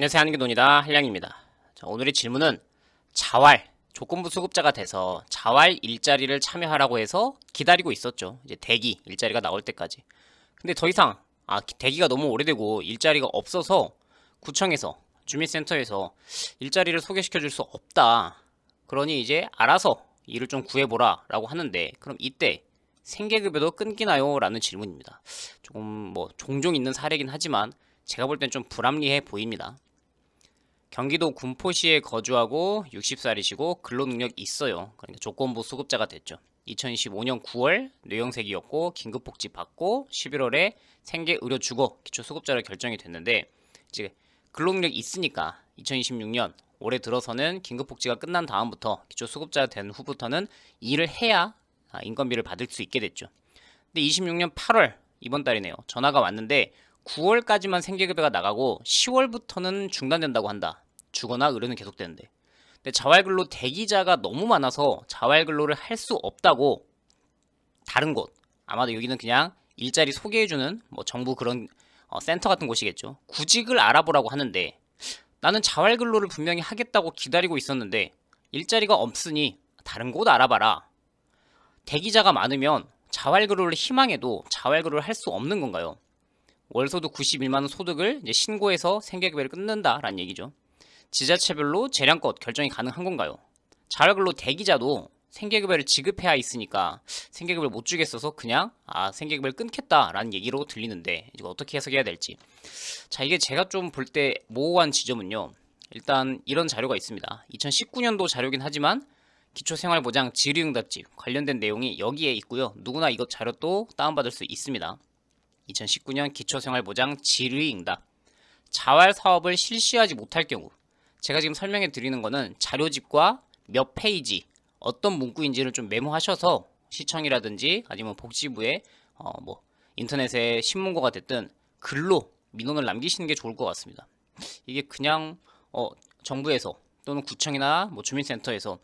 안녕하세요. 한기돈이다. 한량입니다. 자, 오늘의 질문은 자활, 조건부 수급자가 돼서 자활 일자리를 참여하라고 해서 기다리고 있었죠. 이제 대기, 일자리가 나올 때까지. 근데 더 이상, 대기가 너무 오래되고 일자리가 없어서 구청에서, 주민센터에서 일자리를 소개시켜 줄 수 없다. 그러니 이제 알아서 일을 좀 구해보라 라고 하는데, 그럼 이때 생계급여도 끊기나요? 라는 질문입니다. 조금 종종 있는 사례긴 하지만 제가 볼 땐 좀 불합리해 보입니다. 경기도 군포시에 거주하고 60살이시고 근로능력 있어요. 그러니까 조건부 수급자가 됐죠. 2025년 9월 뇌영색이었고 긴급복지 받고 11월에 생계의료주거 기초수급자로 결정이 됐는데 이제 근로능력 있으니까 2026년 올해 들어서는 긴급복지가 끝난 다음부터 기초수급자 된 후부터는 일을 해야 인건비를 받을 수 있게 됐죠. 근데 26년 8월 이번 달이네요. 전화가 왔는데 9월까지만 생계급여가 나가고 10월부터는 중단된다고 한다. 주거나 의료는 계속되는데. 근데 자활근로 대기자가 너무 많아서 자활근로를 할 수 없다고 다른 곳, 아마도 여기는 그냥 일자리 소개해주는 정부 그런 센터 같은 곳이겠죠. 구직을 알아보라고 하는데 나는 자활근로를 분명히 하겠다고 기다리고 있었는데 일자리가 없으니 다른 곳 알아봐라. 대기자가 많으면 자활근로를 희망해도 자활근로를 할 수 없는 건가요? 월소득 91만원 소득을 이제 신고해서 생계급여를 끊는다라는 얘기죠. 지자체별로 재량껏 결정이 가능한 건가요? 자활근로 대기자도 생계급여를 지급해야 있으니까 생계급여를 못 주겠어서 그냥 생계급여를 끊겠다라는 얘기로 들리는데 이거 어떻게 해석해야 될지. 자, 이게 제가 좀 볼 때 모호한 지점은요. 일단 이런 자료가 있습니다. 2019년도 자료긴 하지만 기초생활보장 질의응답집 관련된 내용이 여기에 있고요. 누구나 이것 자료 또 다운받을 수 있습니다. 2019년 기초생활보장 질의응답. 자활 사업을 실시하지 못할 경우 제가 지금 설명해 드리는 거는 자료집과 몇 페이지 어떤 문구인지를 좀 메모하셔서 시청이라든지 아니면 복지부에 인터넷에 신문고가 됐든 글로 민원을 남기시는 게 좋을 것 같습니다. 이게 그냥 정부에서 또는 구청이나 주민센터에서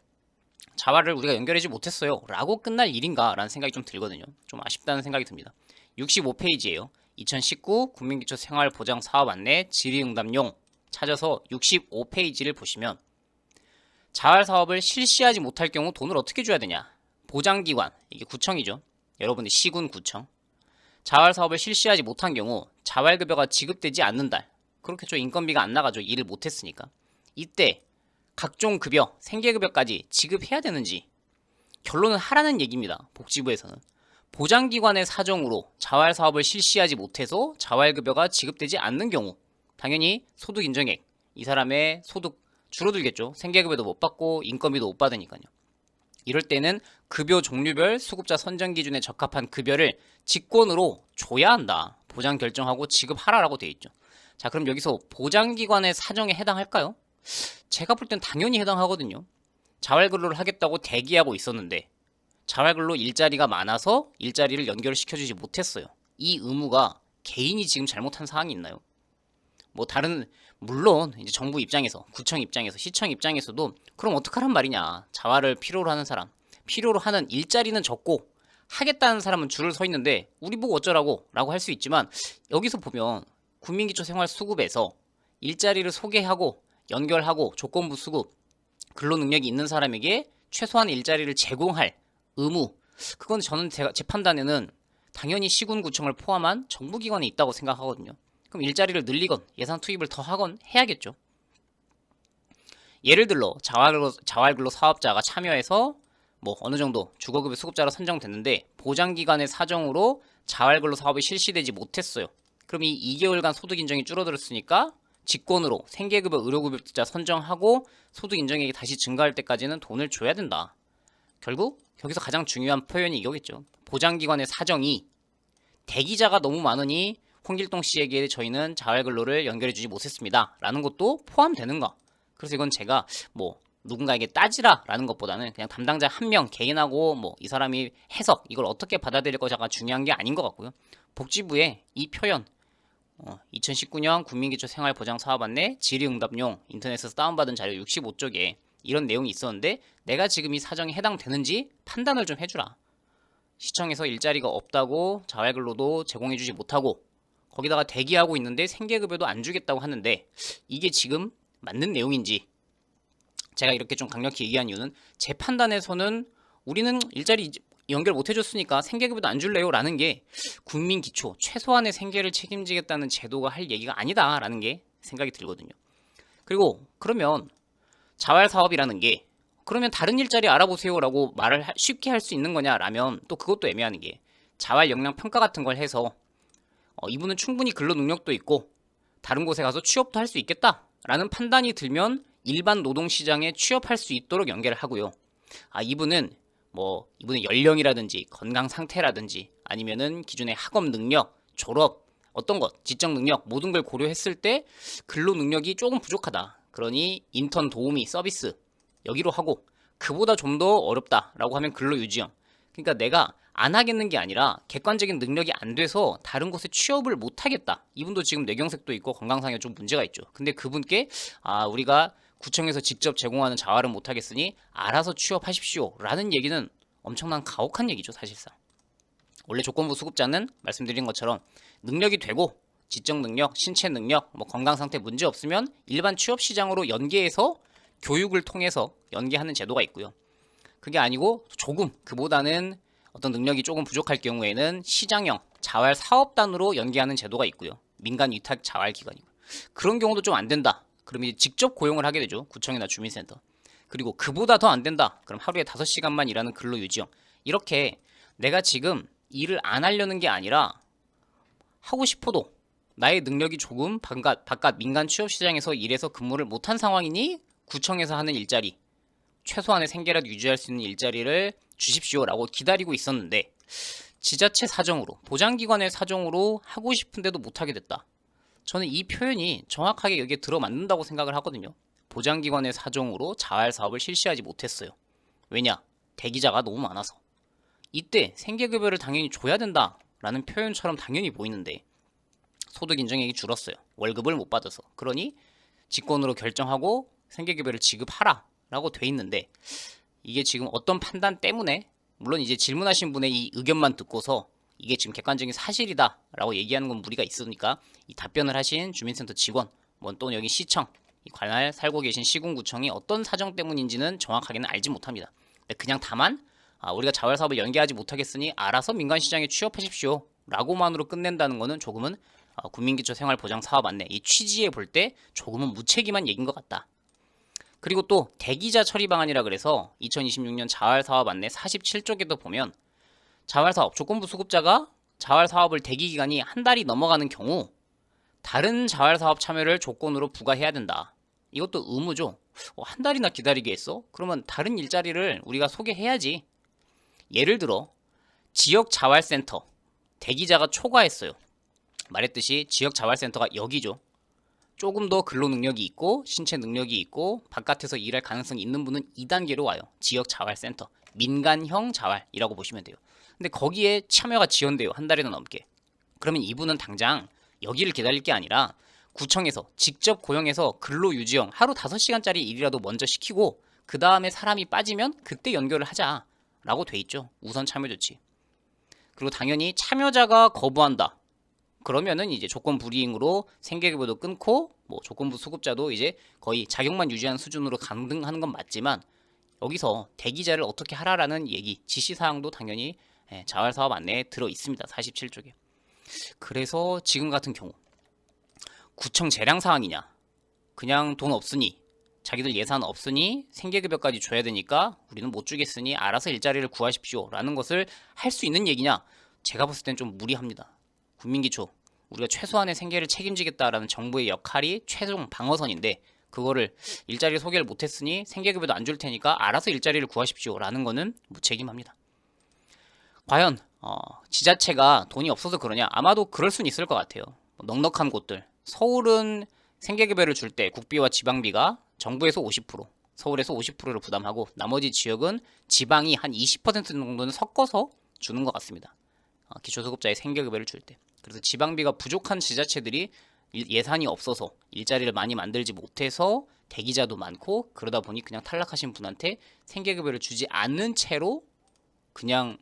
자활을 우리가 연결하지 못했어요 라고 끝날 일인가 라는 생각이 좀 들거든요. 좀 아쉽다는 생각이 듭니다. 65페이지예요. 2019 국민기초생활보장사업 안내 질의응답용 찾아서 65페이지를 보시면 자활 사업을 실시하지 못할 경우 돈을 어떻게 줘야 되냐? 보장기관, 이게 구청이죠. 여러분들 시군 구청. 자활 사업을 실시하지 못한 경우 자활급여가 지급되지 않는 달. 그렇겠죠. 인건비가 안 나가죠. 일을 못했으니까. 이때 각종 급여, 생계급여까지 지급해야 되는지 결론은 하라는 얘기입니다. 복지부에서는. 보장기관의 사정으로 자활 사업을 실시하지 못해서 자활급여가 지급되지 않는 경우 당연히 소득 인정액, 이 사람의 소득 줄어들겠죠. 생계급여도 못 받고 인건비도 못 받으니까요. 이럴 때는 급여 종류별 수급자 선정 기준에 적합한 급여를 직권으로 줘야 한다. 보장 결정하고 지급하라라고 되어 있죠. 자, 그럼 여기서 보장기관의 사정에 해당할까요? 제가 볼 땐 당연히 해당하거든요. 자활근로를 하겠다고 대기하고 있었는데 자활근로 일자리가 많아서 일자리를 연결시켜주지 못했어요. 이 의무가 개인이 지금 잘못한 사항이 있나요? 물론 이제 정부 입장에서, 구청 입장에서, 시청 입장에서도 그럼 어떡하란 말이냐. 자활을 필요로 하는 사람, 필요로 하는 일자리는 적고 하겠다는 사람은 줄을 서 있는데 우리 보고 어쩌라고 라고 할 수 있지만 여기서 보면 국민기초생활수급에서 일자리를 소개하고 연결하고 조건부 수급, 근로능력이 있는 사람에게 최소한 일자리를 제공할 의무, 그건 저는 제 판단에는 당연히 시군구청을 포함한 정부기관에 있다고 생각하거든요. 그럼 일자리를 늘리건 예산 투입을 더 하건 해야겠죠. 예를 들어 자활근로 사업자가 참여해서 어느 정도 주거급여 수급자로 선정됐는데 보장기관의 사정으로 자활근로 사업이 실시되지 못했어요. 그럼 이 2개월간 소득 인정이 줄어들었으니까 직권으로 생계급여 의료급여자 선정하고 소득 인정액이 다시 증가할 때까지는 돈을 줘야 된다. 결국 여기서 가장 중요한 표현이 이거겠죠. 보장기관의 사정이 대기자가 너무 많으니 홍길동 씨에게 저희는 자활근로를 연결해주지 못했습니다. 라는 것도 포함되는가? 그래서 이건 제가 누군가에게 따지라 라는 것보다는 그냥 담당자 한 명 개인하고 이 사람이 해석 이걸 어떻게 받아들일 거자가 중요한 게 아닌 것 같고요. 복지부의 이 표현 2019년 국민기초생활보장사업 안내 질의응답용 인터넷에서 다운받은 자료 65쪽에 이런 내용이 있었는데 내가 지금 이 사정에 해당되는지 판단을 좀 해주라. 시청에서 일자리가 없다고 자활근로도 제공해주지 못하고 거기다가 대기하고 있는데 생계급여도 안 주겠다고 하는데 이게 지금 맞는 내용인지 제가 이렇게 좀 강력히 얘기한 이유는 제 판단에서는 우리는 일자리 연결 못 해줬으니까 생계급여도 안 줄래요? 라는 게 국민 기초 최소한의 생계를 책임지겠다는 제도가 할 얘기가 아니다라는 게 생각이 들거든요. 그리고 그러면 자활사업이라는 게 그러면 다른 일자리 알아보세요라고 말을 쉽게 할 수 있는 거냐라면 또 그것도 애매한 게 자활 역량 평가 같은 걸 해서 이분은 충분히 근로 능력도 있고 다른 곳에 가서 취업도 할 수 있겠다라는 판단이 들면 일반 노동시장에 취업할 수 있도록 연계를 하고요. 이분은 이분의 연령이라든지 건강 상태라든지 아니면은 기존의 학업 능력, 졸업, 어떤 것, 지적 능력 모든 걸 고려했을 때 근로 능력이 조금 부족하다. 그러니 인턴 도우미 서비스 여기로 하고 그보다 좀 더 어렵다라고 하면 근로 유지형. 그러니까 내가 안 하겠는 게 아니라 객관적인 능력이 안 돼서 다른 곳에 취업을 못 하겠다. 이분도 지금 뇌경색도 있고 건강상에 좀 문제가 있죠. 근데 그분께 우리가 구청에서 직접 제공하는 자활은 못 하겠으니 알아서 취업하십시오. 라는 얘기는 엄청난 가혹한 얘기죠, 사실상. 원래 조건부 수급자는 말씀드린 것처럼 능력이 되고 지적 능력, 신체 능력, 건강 상태 문제 없으면 일반 취업 시장으로 연계해서 교육을 통해서 연계하는 제도가 있고요. 그게 아니고 조금 그보다는 어떤 능력이 조금 부족할 경우에는 시장형 자활 사업단으로 연계하는 제도가 있고요. 민간 위탁 자활 기관이고 그런 경우도 좀 안 된다. 그러면 직접 고용을 하게 되죠. 구청이나 주민센터. 그리고 그보다 더 안 된다. 그럼 하루에 5시간만 일하는 근로유지형. 이렇게 내가 지금 일을 안 하려는 게 아니라 하고 싶어도 나의 능력이 조금 바깥 민간 취업시장에서 일해서 근무를 못한 상황이니 구청에서 하는 일자리 최소한의 생계라도 유지할 수 있는 일자리를 주십시오라고 기다리고 있었는데 지자체 사정으로 보장기관의 사정으로 하고 싶은데도 못하게 됐다. 저는 이 표현이 정확하게 여기에 들어맞는다고 생각을 하거든요. 보장기관의 사정으로 자활사업을 실시하지 못했어요. 왜냐? 대기자가 너무 많아서. 이때 생계급여를 당연히 줘야 된다라는 표현처럼 당연히 보이는데 소득 인정액이 줄었어요. 월급을 못 받아서. 그러니 직권으로 결정하고 생계급여를 지급하라 라고 돼 있는데 이게 지금 어떤 판단 때문에 물론 이제 질문하신 분의 이 의견만 듣고서 이게 지금 객관적인 사실이다 라고 얘기하는 건 무리가 있으니까 이 답변을 하신 주민센터 직원 또는 여기 시청 이 관할 살고 계신 시군구청이 어떤 사정 때문인지는 정확하게는 알지 못합니다. 그냥 다만 우리가 자활사업을 연계하지 못하겠으니 알아서 민간시장에 취업하십시오 라고만으로 끝낸다는 거는 조금은 국민기초생활보장사업 안내 이 취지에 볼 때 조금은 무책임한 얘기인 것 같다. 그리고 또 대기자 처리 방안이라 그래서 2026년 자활사업 안내 47쪽에도 보면 자활사업 조건부 수급자가 자활사업을 대기기간이 한 달이 넘어가는 경우 다른 자활사업 참여를 조건으로 부과해야 된다. 이것도 의무죠. 한 달이나 기다리게 했어? 그러면 다른 일자리를 우리가 소개해야지. 예를 들어 지역자활센터 대기자가 초과했어요. 말했듯이 지역자활센터가 여기죠. 조금 더 근로 능력이 있고 신체 능력이 있고 바깥에서 일할 가능성이 있는 분은 2단계로 와요. 지역자활센터 민간형 자활이라고 보시면 돼요. 근데 거기에 참여가 지연돼요. 한 달이나 넘게. 그러면 이분은 당장 여기를 기다릴 게 아니라 구청에서 직접 고용해서 근로유지형 하루 5시간짜리 일이라도 먼저 시키고 그 다음에 사람이 빠지면 그때 연결을 하자라고 돼 있죠. 우선 참여 조치. 그리고 당연히 참여자가 거부한다. 그러면은 이제 조건 불이행으로 생계급여도 끊고 조건부 수급자도 이제 거의 자격만 유지하는 수준으로 강등하는 건 맞지만 여기서 대기자를 어떻게 하라라는 얘기 지시사항도 당연히 자활사업 안내에 들어 있습니다. 47쪽에. 그래서 지금 같은 경우 구청 재량 사항이냐 그냥 돈 없으니 자기들 예산 없으니 생계급여까지 줘야 되니까 우리는 못 주겠으니 알아서 일자리를 구하십시오 라는 것을 할 수 있는 얘기냐 제가 봤을 땐 좀 무리합니다. 국민기초 우리가 최소한의 생계를 책임지겠다라는 정부의 역할이 최종 방어선인데 그거를 일자리 소개를 못했으니 생계급여도 안 줄 테니까 알아서 일자리를 구하십시오 라는 거는 무책임합니다. 과연 지자체가 돈이 없어서 그러냐? 아마도 그럴 수는 있을 것 같아요. 넉넉한 곳들 서울은 생계급여를 줄 때 국비와 지방비가 정부에서 50% 서울에서 50%를 부담하고 나머지 지역은 지방이 한 20% 정도는 섞어서 주는 것 같습니다. 기초수급자의 생계급여를 줄 때. 그래서 지방비가 부족한 지자체들이 예산이 없어서 일자리를 많이 만들지 못해서 대기자도 많고 그러다 보니 그냥 탈락하신 분한테 생계급여를 주지 않는 채로 그냥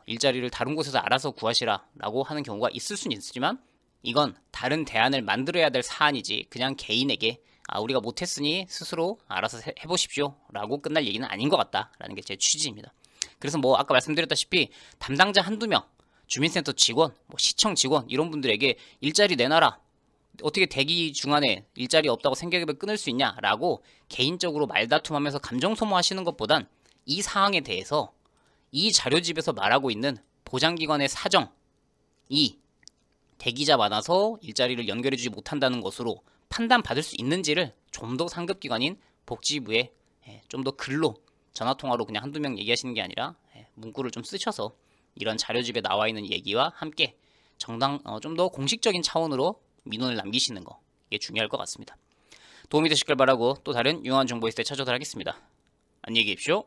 일자리를 다른 곳에서 알아서 구하시라 라고 하는 경우가 있을 수는 있지만 이건 다른 대안을 만들어야 될 사안이지 그냥 개인에게 우리가 못했으니 스스로 알아서 해보십시오 라고 끝날 얘기는 아닌 것 같다라는 게 제 취지입니다. 그래서 뭐 아까 말씀드렸다시피 담당자 한두 명, 주민센터 직원, 뭐 시청 직원 이런 분들에게 일자리 내놔라, 어떻게 대기 중간에 일자리 없다고 생계급여 끊을 수 있냐라고 개인적으로 말다툼하면서 감정 소모하시는 것보단 이 사항에 대해서 이 자료집에서 말하고 있는 보장기관의 사정이 대기자 많아서 일자리를 연결해주지 못한다는 것으로 판단받을 수 있는지를 좀 더 상급기관인 복지부에 좀 더 글로 전화통화로 그냥 한두 명 얘기하시는 게 아니라 문구를 좀 쓰셔서 이런 자료집에 나와 있는 얘기와 함께 좀 더 공식적인 차원으로 민원을 남기시는 거, 이게 중요할 것 같습니다. 도움이 되셨길 바라고 또 다른 유용한 정보 있을 때 찾아오도록 하겠습니다. 안녕히 계십시오.